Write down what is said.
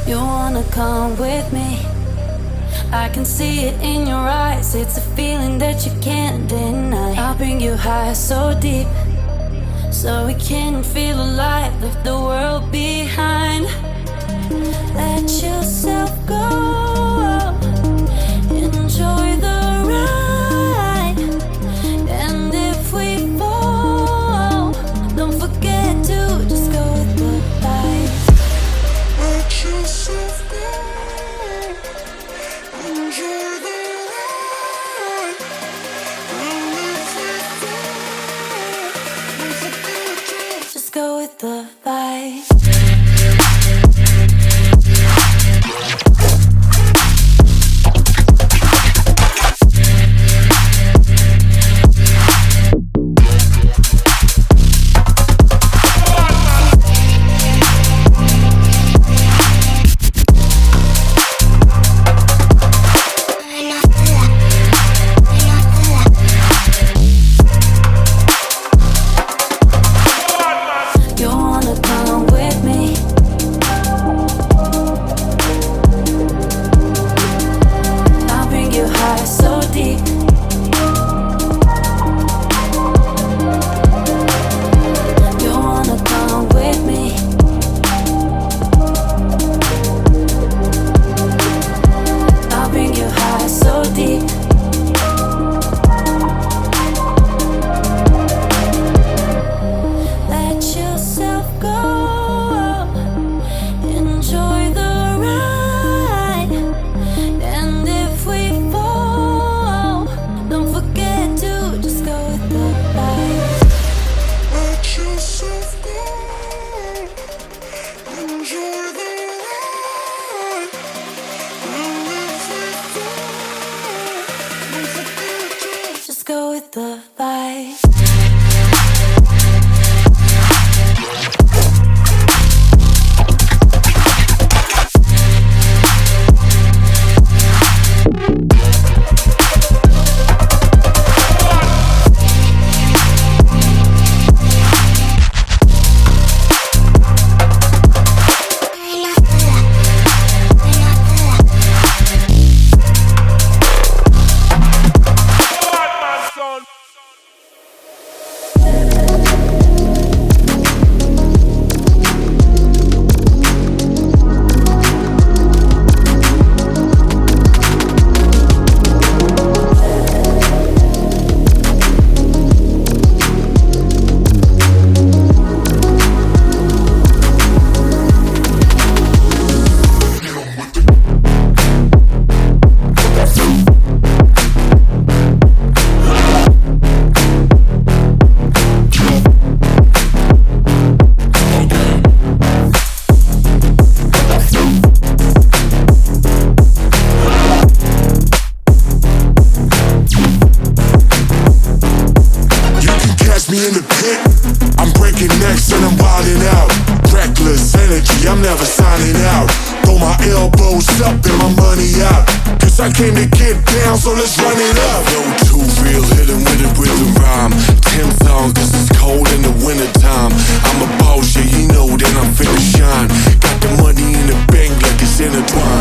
You wanna come with me? I can see it in your eyes. It's a feeling that you can't deny. I'll bring you high so deep, so we can feel alive. Leave the world behind. Let yourself go. Enjoy the ride. And if we fall, don't forget to just go with the vibe. Let yourself go. Enjoy the ride. And if we fall, don't forget to just go with the vibe. Go with the vibe. In the pit, I'm breaking necks and I'm wilding out. Reckless energy, I'm never signing out. Throw my elbows up and my money out. Cause I came to get down, so let's run it up. No too real, hit 'em with a rhythm rhyme. Tim's on cause it's cold in the wintertime. I'm a boss, yeah, you know that I'm finna shine. Got the money in the bank like it's intertwined.